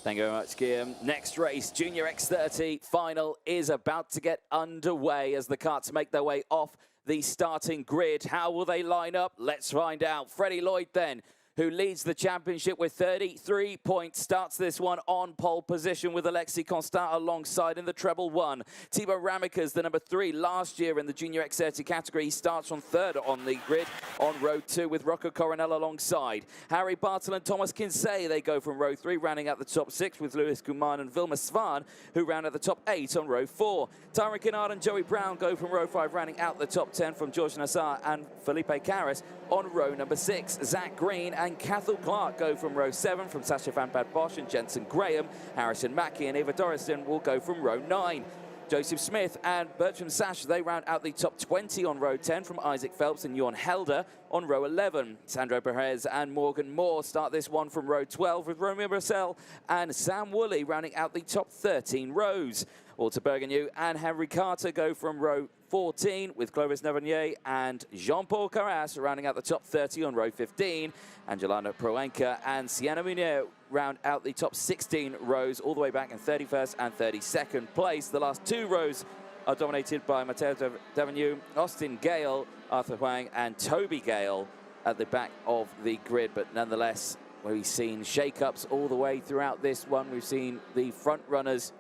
Thank you very much, Guillaume. Next race, Junior X30 final is about to get underway as the karts make their way off the starting grid. How will they line up? Let's find out. Freddie Lloyd then, who leads the championship with 33 points, starts this one on pole position with Alexis Constant alongside in the treble one. Thibaut Ramekers, the number 3 last year in the Junior X30 category, starts on 3rd on the grid on row 2 with Rocco Coronel alongside. Harry Bartel and Thomas Kinsey, they go from row 3, rounding out the top 6 with Lewis Kuman and Vilma Svan, who round out the top 8 on row 4. Tyron Kennard and Joey Brown go from row 5, rounding out the top 10 from George Nassar and Felipe Carras on row number 6. Zach Green and Cathal Clark go from row 7 from Sasha Van Bad Bosch and Jensen Graham. Harrison Mackie and Eva Dorriston will go from row 9. Joseph Smith and Bertram Sash, they round out the top 20 on row 10 from Isaac Phelps and Johan Helder on row 11. Sandro Perez and Morgan Moore start this one from row 12 with Romeo Bracel and Sam Woolley rounding out the top 13 rows. Walter Bergenu and Henry Carter go from row 14 with Clovis Nevenier and Jean-Paul Carras rounding out the top 30 on row 15. Angelina Proenca and Sienna Munier round out the top 16 rows all the way back in 31st and 32nd place. The last 2 rows are dominated by Matteo Davenu, Austin Gale, Arthur Huang and Toby Gale at the back of the grid. But nonetheless, we've seen shake-ups all the way throughout this one. We've seen the front runners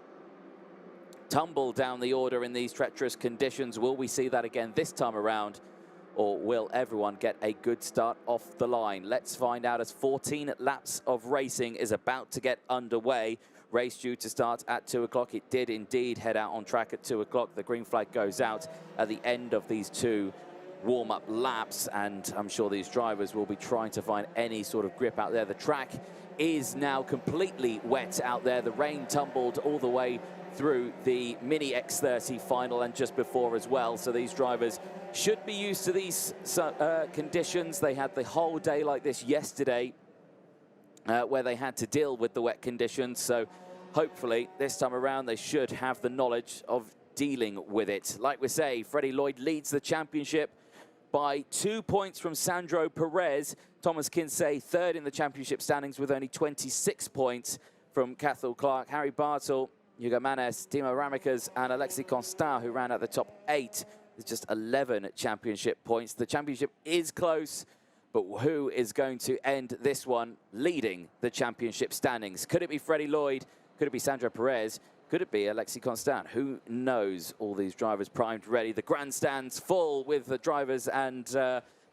tumble down the order in these treacherous conditions. Will we see that again this time around, or will everyone get a good start off the line? Let's find out as 14 laps of racing is about to get underway. Race due to start at 2 o'clock. It did indeed head out on track at 2 o'clock. The green flag goes out at the end of these 2 warm-up laps, and I'm sure these drivers will be trying to find any sort of grip out there. The track is now completely wet out there. The rain tumbled all the way through the Mini X30 final and just before as well. So these drivers should be used to these conditions. They had the whole day like this yesterday where they had to deal with the wet conditions. So hopefully this time around they should have the knowledge of dealing with it. Like we say, Freddie Lloyd leads the championship by 2 points from Sandro Perez. Thomas Kinsey 3rd in the championship standings with only 26 points from Cathal Clark. Harry Bartel, Hugo Manes, Timo Ramekers and Alexis Constant, who ran at the top 8 with just 11 championship points. The championship is close, but who is going to end this one leading the championship standings? Could it be Freddie Lloyd? Could it be Sandro Perez? Could it be Alexis Constant? Who knows? All these drivers primed, ready. The grandstand's full with the drivers and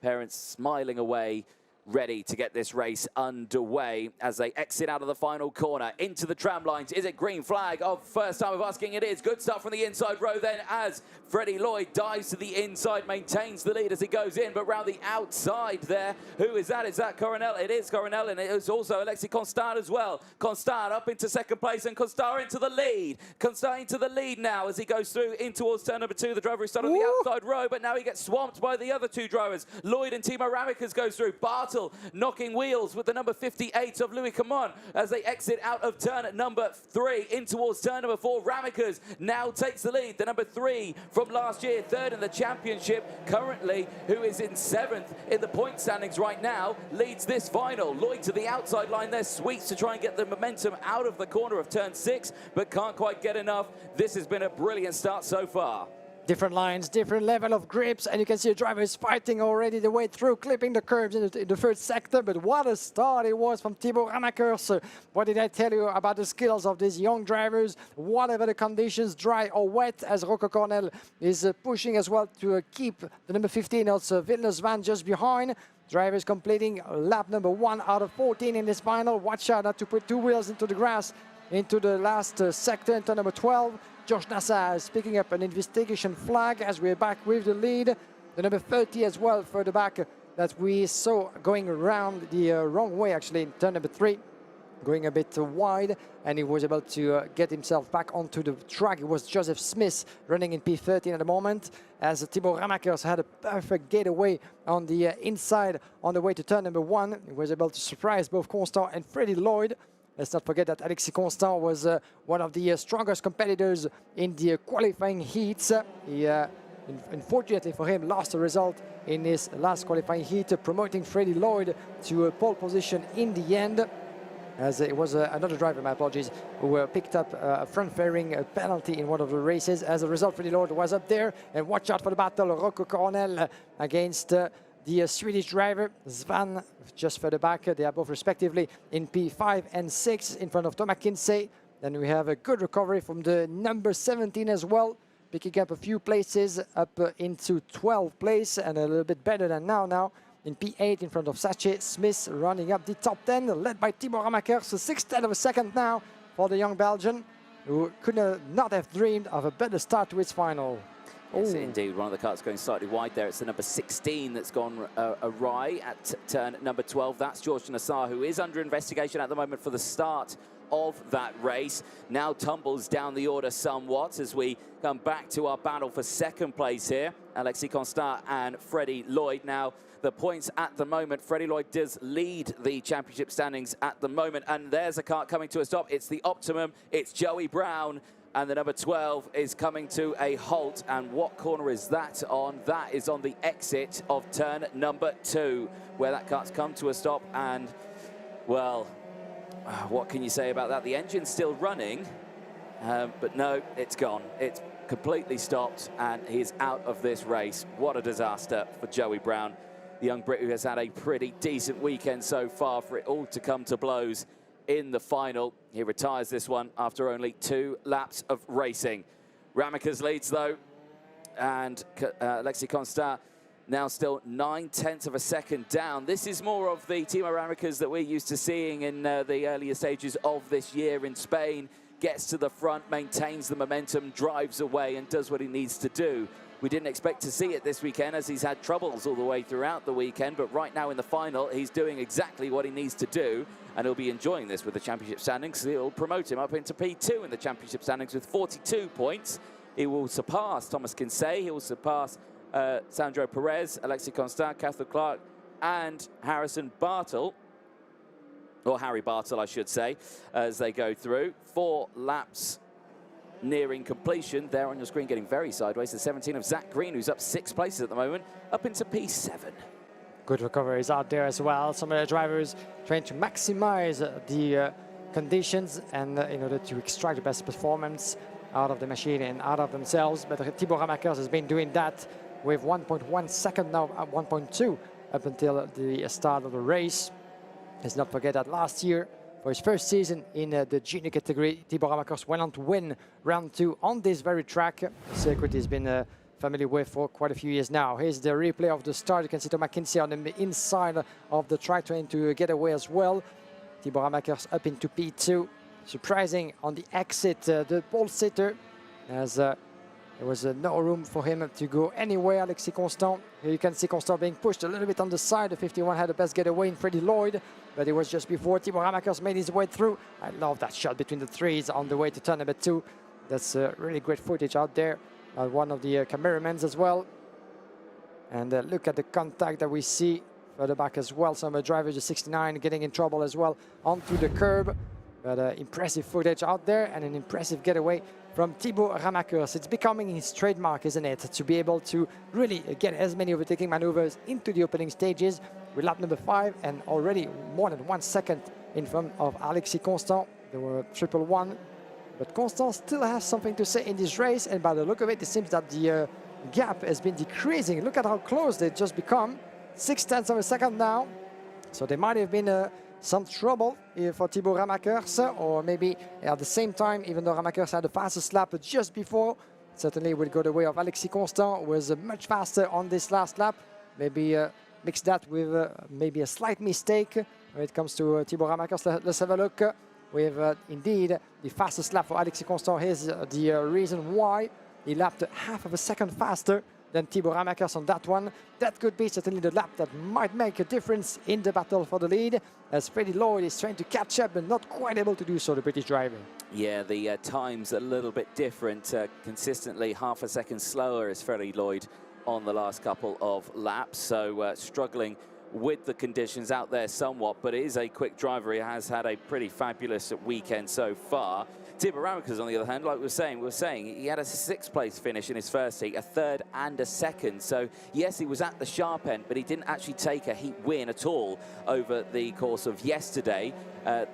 parents smiling away, ready to get this race underway as they exit out of the final corner into the tram lines. Is it green flag? Oh, first time of asking, it is. Good start from the inside row then as Freddie Lloyd dives to the inside, maintains the lead as he goes in, but round the outside there, who is that? Is that Coronel? It is Coronel, and it is also Alexis Constant as well. Constant up into 2nd place and Constant into the lead. Constant into the lead now as he goes through in towards turn number 2. The driver who started on the outside row, but now he gets swamped by the other 2 drivers. Lloyd and Timo Ramekers goes through. Bartel knocking wheels with the number 58 of Louis Camon as they exit out of turn at number 3 in towards turn number 4. Ramekers now takes the lead. The number 3 from last year, 3rd in the championship currently, who is in 7th in the point standings right now, leads this final. Lloyd to the outside line there, sweeps to try and get the momentum out of the corner of turn 6, but can't quite get enough. This has been a brilliant start so far. Different lines, different level of grips, and you can see the drivers fighting already the way through, clipping the curbs in the first sector. But what a start it was from Thibaut Ramekers. So what did I tell you about the skills of these young drivers? Whatever the conditions, dry or wet, as Rocco Cornell is pushing as well to keep the number 15, also Vilnius Van just behind. Drivers completing lap number 1 out of 14 in this final. Watch out not to put 2 wheels into the grass into the last sector into number 12. Josh Nassar is picking up an investigation flag as we're back with the lead. The number 30 as well further back that we saw going around the wrong way actually in turn number 3. Going a bit wide, and he was able to get himself back onto the track. It was Joseph Smith running in P13 at the moment, as Thibaut Ramekers had a perfect getaway on the inside on the way to turn number 1. He was able to surprise both Constant and Freddie Lloyd. Let's not forget that Alexis Constant was one of the strongest competitors in the qualifying heats. He, unfortunately for him, lost a result in his last qualifying heat, promoting Freddie Lloyd to a pole position in the end. as it was another driver, my apologies, who picked up a front-fairing penalty in one of the races. As a result, Freddie Lloyd was up there, and watch out for the battle, Rocco Coronel against the Swedish driver, Svan, just further back. They are both respectively in P5 and 6 in front of Thomas Kinsey. Then we have a good recovery from the number 17 as well, picking up a few places up into 12th place and a little bit better than now in P8 in front of Sache Smith, running up the top 10, led by Thibaut Ramakers, so 6/10 of a second now for the young Belgian, who could not have dreamed of a better start to its final. Yes, indeed. One of the carts going slightly wide there. It's the number 16 that's gone awry at turn number 12. That's George Nassar, who is under investigation at the moment for the start of that race. Now tumbles down the order somewhat as we come back to our battle for second place here. Alexis Constant and Freddie Lloyd. Now, the points at the moment, Freddie Lloyd does lead the championship standings at the moment. And there's a cart coming to a stop. It's the Optimum. It's Joey Brown. And the number 12 is coming to a halt. And what corner is that on? That is on the exit of turn number 2, where that cart's come to a stop. And, well, what can you say about that? The engine's still running, but no, it's gone. It's completely stopped, and he's out of this race. What a disaster for Joey Brown, the young Brit who has had a pretty decent weekend so far, for it all to come to blows in the final. He retires this one after only 2 laps of racing. Ramakers leads, though, and Alexis Constant now still 9/10 of a second down. This is more of the Timo Ramakers that we're used to seeing in the earlier stages of this year in Spain. Gets to the front, maintains the momentum, drives away, and does what he needs to do. We didn't expect to see it this weekend, as he's had troubles all the way throughout the weekend, but right now in the final, he's doing exactly what he needs to do, and he'll be enjoying this with the championship standings. He'll promote him up into P2 in the championship standings with 42 points. He will surpass Thomas Kinsey, he will surpass Sandro Perez, Alexis Constant, Cathal Clark, and Harrison Bartle, or Harry Bartle, I should say, as they go through. 4 laps nearing completion. There on your screen, getting very sideways. The 17 of Zach Green, who's up 6 places at the moment, up into P7. Good recoveries out there as well. Some of the drivers trying to maximize the conditions and in order to extract the best performance out of the machine and out of themselves. But Thibaut Ramakers has been doing that with 1.1 second now, 1.2 up until the start of the race. Let's not forget that last year, for his first season in the junior category, Thibaut Ramakers went on to win round 2 on this very track. A circuit he's been familiar with for quite a few years now. Here's the replay of the start. You can see Thomas Kinsey on the inside of the track trying to get away as well. Thibaut Ramakers up into P2. Surprising on the exit, the pole sitter, as there was no room for him to go anywhere. Alexis Constant, here you can see Constant being pushed a little bit on the side. The 51 had the best getaway in Freddie Lloyd, but it was just before Thibaut Ramakers made his way through. I love that shot between the threes on the way to turn number 2. That's really great footage out there. One of the cameramans as well. And look at the contact that we see further back as well. Some drivers, the 69, getting in trouble as well onto the curb. But impressive footage out there and an impressive getaway from Thibaut Ramakers. It's becoming his trademark, isn't it? To be able to really get as many overtaking maneuvers into the opening stages with lap number 5 and already more than 1 second in front of Alexis Constant. There were 111. But Constant still has something to say in this race. And by the look of it, it seems that the gap has been decreasing. Look at how close they just become. 6/10 of a second now. So there might have been some trouble for Thibaut Ramakers, or maybe at the same time, even though Ramakers had the fastest lap just before, certainly will go the way of Alexis Constant, who was much faster on this last lap. Maybe mix that with maybe a slight mistake when it comes to Thibaut Ramakers. Let's have a look. We have indeed the fastest lap for Alexis Constant. Here's the reason why he lapped half of a second faster than Thibaut Ramakers on that one. That could be certainly the lap that might make a difference in the battle for the lead, as Freddie Lloyd is trying to catch up but not quite able to do so, the British driver. Yeah, the time's a little bit different. Consistently half a second slower is Freddie Lloyd on the last couple of laps. So struggling with the conditions out there somewhat, but it is a quick driver. He has had a pretty fabulous weekend so far. Timo Ramakers, on the other hand, like we were saying, he had a 6th place finish in his first heat, a 3rd and a 2nd. So yes, he was at the sharp end, but he didn't actually take a heat win at all over the course of yesterday.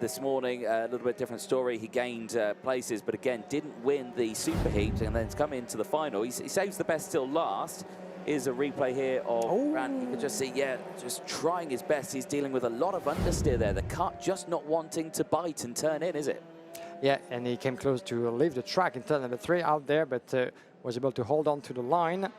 This morning, a little bit different story. He gained places, but again, didn't win the super heat, and then to come into the final. He saves the best till last. Is a replay here of Grant. You can just see, yeah, just trying his best. He's dealing with a lot of understeer there. The kart just not wanting to bite and turn in, is it? Yeah, and he came close to leave the track in turn number 3 out there, but was able to hold on to the line.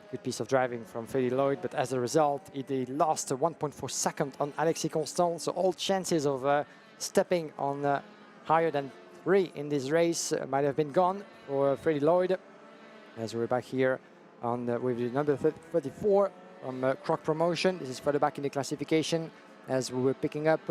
Good piece of driving from Freddie Lloyd, but as a result, he lost 1.4 seconds on Alexis Constant, so all chances of stepping on higher than 3 in this race might have been gone for Freddie Lloyd. As we're back here on with the number 34 from Croc Promotion. This is further back in the classification as we were picking up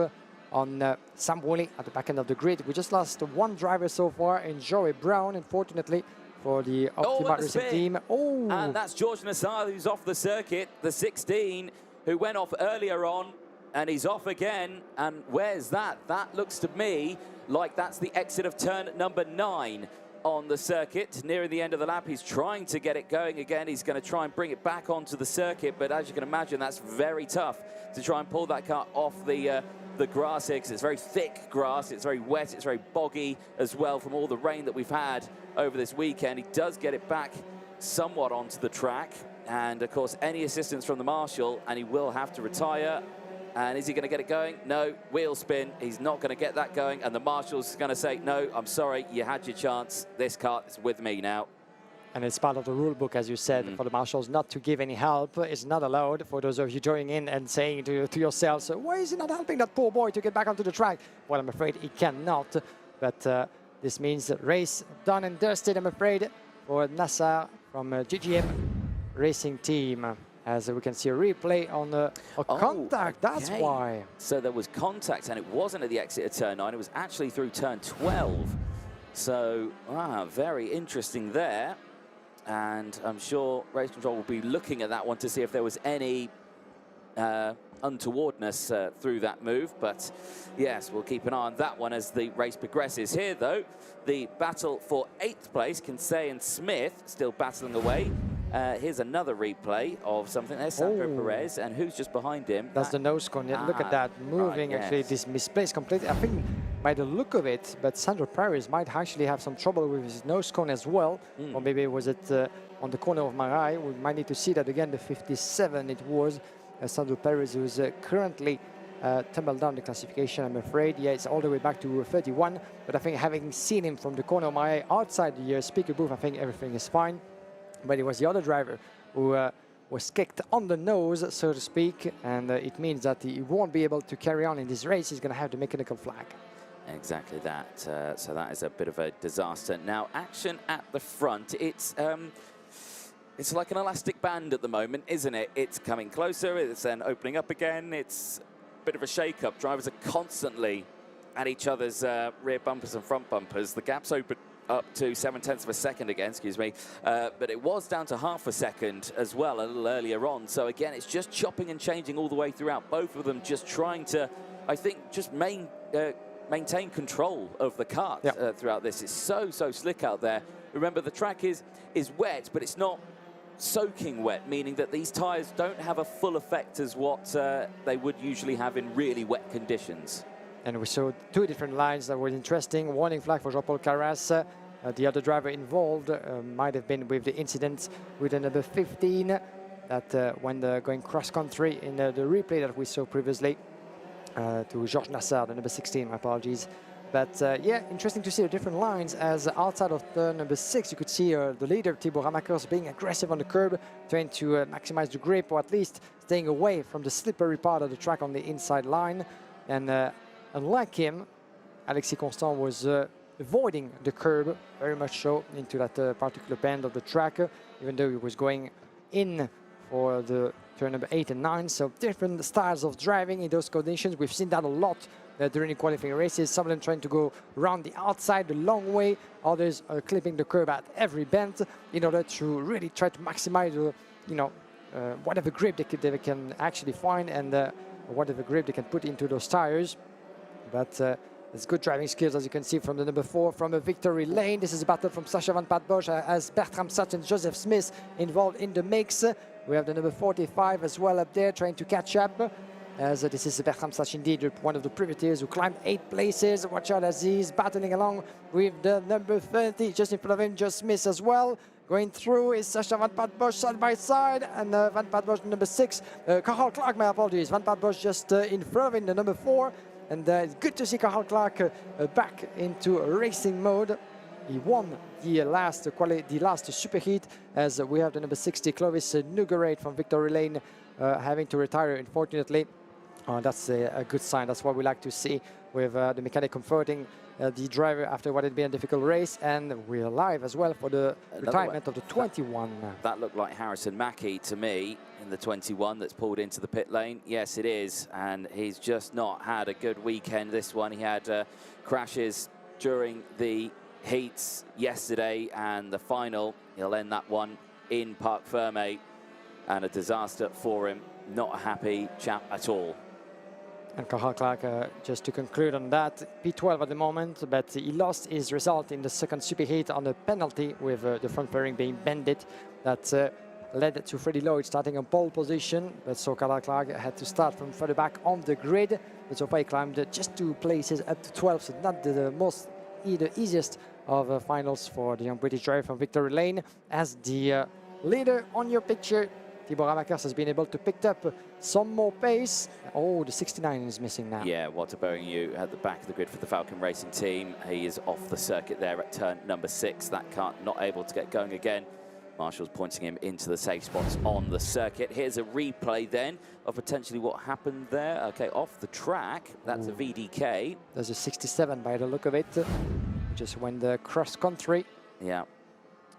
on Sam Woolley at the back end of the grid. We just lost 1 driver so far in Joey Brown, unfortunately, for the Optima Racing team. Oh! And that's George Nassar, who's off the circuit, the 16, who went off earlier on, and he's off again. And where's that? That looks to me like that's the exit of turn number 9 on the circuit. Nearing the end of the lap, he's trying to get it going again. He's going to try and bring it back onto the circuit, but as you can imagine, that's very tough to try and pull that car off the grass here, because it's very thick grass, it's very wet, it's very boggy as well from all the rain that we've had over this weekend. He does get it back somewhat onto the track, and of course any assistance from the marshal, and he will have to retire. And is he going to get it going? No, wheel spin. He's not going to get that going. And the marshal's going to say, no, I'm sorry, you had your chance. This car is with me now. And it's part of the rule book, as you said, for the marshals not to give any help. It's not allowed for those of you joining in and saying to yourselves, why is he not helping that poor boy to get back onto the track? Well, I'm afraid he cannot. But this means race done and dusted, I'm afraid, for Nassar from GGM Racing Team. As we can see a replay on a contact, that's why. So there was contact, and it wasn't at the exit of turn 9, it was actually through turn 12. So, very interesting there. And I'm sure Race Control will be looking at that one to see if there was any untowardness through that move. But yes, we'll keep an eye on that one as the race progresses. Here, though, the battle for 8th place, Kinsey and Smith still battling away. Here's another replay of something. There's Sandro Perez, and who's just behind him? That's the nose cone. Yeah, look at that moving. Right, actually, this misplaced completely. I think by the look of it, but Sandro Perez might actually have some trouble with his nose cone as well. Or maybe was it on the corner of my eye? We might need to see that again. The 57 it was. Sandro Perez, who's currently tumbled down the classification, I'm afraid. Yeah, it's all the way back to 31. But I think having seen him from the corner of my eye outside the speaker booth, I think everything is fine. But it was the other driver who was kicked on the nose, so to speak, and it means that he won't be able to carry on in this race. He's going to have the mechanical flag. Exactly that. So that is a bit of a disaster. Now, action at the front. It's like an elastic band at the moment, isn't it? It's coming closer. It's then opening up again. It's a bit of a shake-up. Drivers are constantly at each other's rear bumpers and front bumpers. The gap's open up to 0.7 of a second again, excuse me, but it was down to half a second as well a little earlier on. So again, it's just chopping and changing all the way throughout. Both of them just trying to, I think, just maintain control of the kart throughout this. It's so slick out there. Remember, the track is wet, but it's not soaking wet, meaning that these tyres don't have a full effect as what they would usually have in really wet conditions. And we saw 2 different lines that were interesting. Warning flag for Jean-Paul Carras. The other driver involved might have been with the incident with the number 15 that when going cross-country in the replay that we saw previously to Georges Nassar, the number 16, my apologies. But yeah, interesting to see the different lines, as outside of turn number 6, you could see the leader, Thibaut Ramakers, being aggressive on the curb, trying to maximize the grip, or at least staying away from the slippery part of the track on the inside line. And unlike him, Alexis Constant was avoiding the curb very much so into that particular bend of the track, even though he was going in for the turn number 8 and 9. So different styles of driving in those conditions. We've seen that a lot during the qualifying races. Some of them trying to go around the outside the long way, others are clipping the curb at every bend in order to really try to maximize whatever grip they can actually find, and whatever grip they can put into those tires. But There's good driving skills, as you can see, from the number 4 from a victory lane. This is a battle from Sacha Van Patbosch as Bertram Such and Joseph Smith involved in the mix. We have the number 45 as well up there trying to catch up. As this is Bertram Such, indeed, one of the privateers who climbed 8 places. Watch out as he's battling along with the number 30. Just in front of him, Joseph Smith as well. Going through is Sacha Van Patbosch side by side, and Van Patbosch number 6. Carl Clark, my apologies. Van Patbosch just in front of him, the number 4. And it's good to see Carl Clark back into racing mode. He won the last superheat, as we have the number 60, Clovis Nougarate from Victory Lane, having to retire, unfortunately. That's a good sign. That's what we like to see, with the mechanic comforting the driver after what had been a difficult race. And we're live as well for the retirement of the 21. That looked like Harrison Mackie to me in the 21 that's pulled into the pit lane. Yes, it is. And he's just not had a good weekend, this one. He had crashes during the heats yesterday and the final. He'll end that one in Parc Ferme, and a disaster for him. Not a happy chap at all. And Carl Clark, just to conclude on that, P12 at the moment, but he lost his result in the second superheat on a penalty, with the front fairing being bended. That led to Freddie Lloyd starting on pole position, but so Carl Clark had to start from further back on the grid. But so far he climbed just 2 places up to 12, so not the easiest of finals for the young British driver from Victory Lane. As the leader on your picture, Thibaut Ramakers, has been able to pick up some more pace. Oh, the 69 is missing now. Yeah, Walter Bourignon at the back of the grid for the Falcon Racing team. He is off the circuit there at turn number 6. That car not able to get going again. Marshall's pointing him into the safe spots on the circuit. Here's a replay then of potentially what happened there. Okay, off the track. That's a VDK. There's a 67 by the look of it. Just went the cross country. Yeah.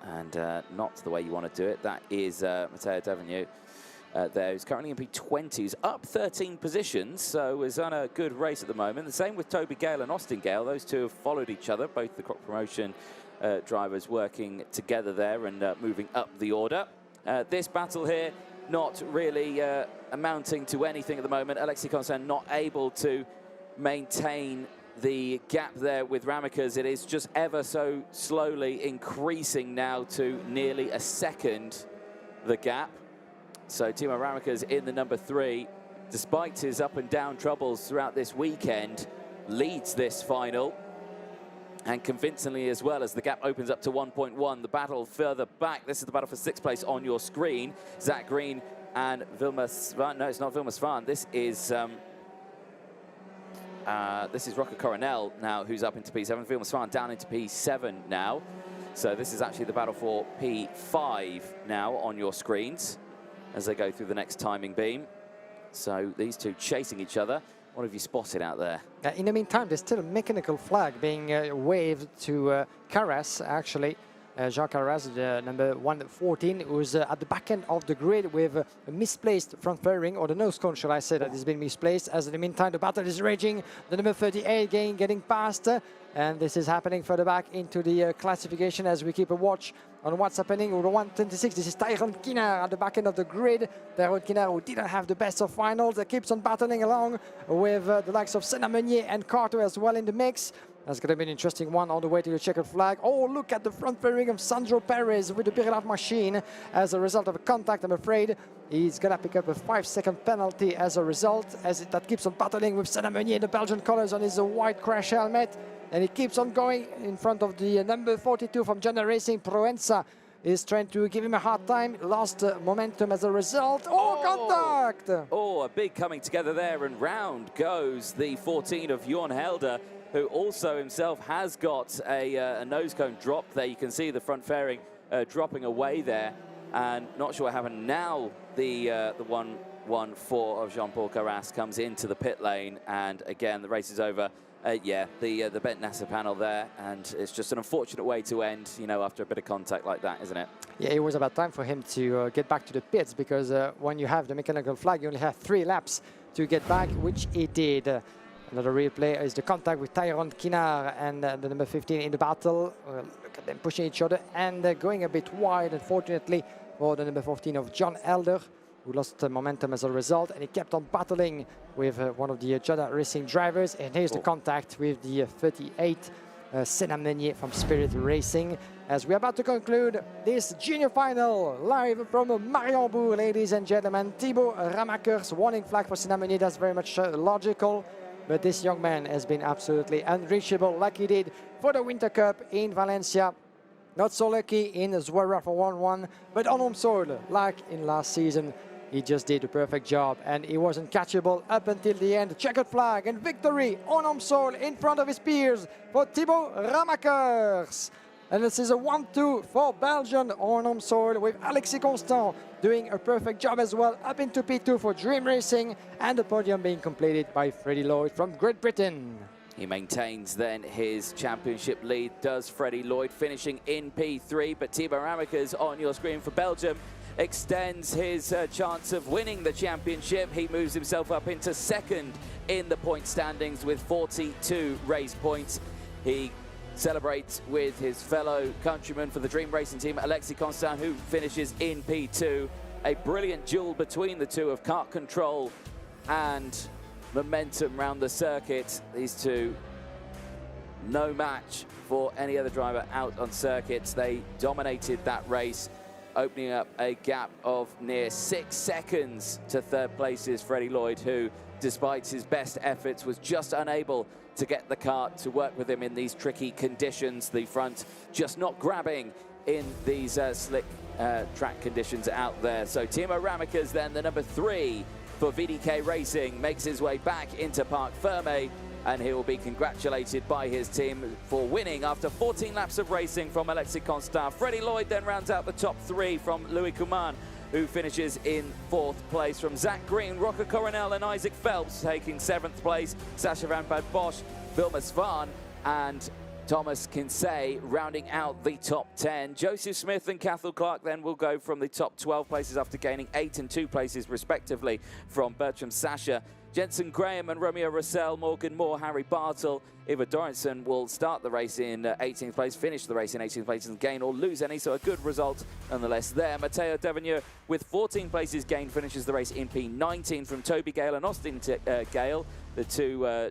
And not the way you want to do it. That is Matteo Davigno there, who's currently in P20, who's up 13 positions, so is on a good race at the moment. The same with Toby Gale and Austin Gale. Those two have followed each other, both the crop promotion drivers working together there and moving up the order. This battle here, not really amounting to anything at the moment. Alexis Constantin not able to maintain the gap there with Ramakers. It is just ever so slowly increasing now to nearly a second, the gap. So Timo Ramakers in the number 3, despite his up and down troubles throughout this weekend, leads this final, and convincingly as well, as the gap opens up to 1.1. The battle further back. This is the battle for 6th place on your screen. Zach Green and Vilma Svan. No, it's not Vilma Svan. This is Rocco Coronel now, who's up into P7. Vilma Svan down into P7 now. So this is actually the battle for P5 now on your screens as they go through the next timing beam. So these two chasing each other. What have you spotted out there? In the meantime, there's still a mechanical flag being waved to Carras, actually. Jacques Carras, the number 114, who's at the back end of the grid with a misplaced front fairing, or the nose cone, shall I say, that is being misplaced. As in the meantime, the battle is raging. The number 38 getting past, and this is happening further back into the classification as we keep a watch on what's happening with the 126. This is Tyrone Kinner at the back end of the grid. Tyrone Kinner, who didn't have the best of finals, keeps on battling along with the likes of Senna Meunier and Carter as well in the mix. That's going to be an interesting one on the way to the checkered flag. Oh, look at the front fairing of Sandro Perez with the Pirelli machine. As a result of a contact, I'm afraid he's going to pick up a 5-second penalty as a result, as that keeps on battling with Senna Meunier in the Belgian colours on his white crash helmet. And he keeps on going in front of the number 42 from Jana Racing. Proenza is trying to give him a hard time. Lost momentum as a result. Oh, contact! Oh, a big coming together there, and round goes the 14 of Jorn Helder, who also himself has got a nose cone drop there. You can see the front fairing dropping away there, and not sure what happened. Now the 114 of Jean-Paul Carras comes into the pit lane, and again the race is over. Yeah, the bent NASA panel there, and it's just an unfortunate way to end, you know, after a bit of contact like that, isn't it? Yeah, it was about time for him to get back to the pits, because when you have the mechanical flag, you only have 3 laps to get back, which he did. Another replay is the contact with Tyrone Kinner and the number 15 in the battle. Look at them pushing each other and going a bit wide, unfortunately, for the number 14 of John Elder. who lost momentum as a result, and he kept on battling with one of the Jada Racing drivers. And here's the contact with the 38 Senna Meunier from Spirit Racing. As we're about to conclude this junior final live from Mariembourg, ladies and gentlemen. Thibaut Ramakers, warning flag for Senna Meunier. That's very much logical. But this young man has been absolutely unreachable, like he did for the Winter Cup in Valencia. Not so lucky in Zwolle for 1-1, but on home soil, like in last season, he just did a perfect job, and he wasn't catchable up until the end. Checkered flag and victory on home soil in front of his peers for Thibaut Ramakers. And this is a 1-2 for Belgium on home soil, with Alexis Constant doing a perfect job as well, up into P2 for Dream Racing, and the podium being completed by Freddie Lloyd from Great Britain. He maintains then his championship lead, does Freddie Lloyd, finishing in P3, but Thibaut Ramakers on your screen for Belgium extends his chance of winning the championship. He moves himself up into second in the point standings with 42 race points. He celebrates with his fellow countryman for the Dream Racing team, Alexis Constant, who finishes in P2. A brilliant duel between the two of kart control and momentum round the circuit. These two, no match for any other driver out on circuits. They dominated that race, opening up a gap of near 6 seconds to third place's Freddie Lloyd, who, despite his best efforts, was just unable to get the kart to work with him in these tricky conditions. The front just not grabbing in these slick track conditions out there. So Thibaut Ramakers, then the number 3 for VDK Racing, makes his way back into Parc Fermé, and he will be congratulated by his team for winning after 14 laps of racing from Alexis Constant. Freddie Lloyd then rounds out the top 3 from Louis Kuman, who finishes in 4th place. From Zach Green, Rocker Coronel and Isaac Phelps taking 7th place. Sacha Van Bad Bosch, Vilma Svan and Thomas Kinsey rounding out the top 10. Joseph Smith and Cathal Clark then will go from the top 12 places after gaining 8 and 2 places respectively from Bertram Sasha. Jensen Graham and Romeo Russell, Morgan Moore, Harry Bartle, Ivar Dorenson will start the race in 18th place, finish the race in 18th place and gain or lose any, so a good result nonetheless there. Matteo Devenue with 14 places gained finishes the race in P19 from Toby Gale and Austin Gale, the two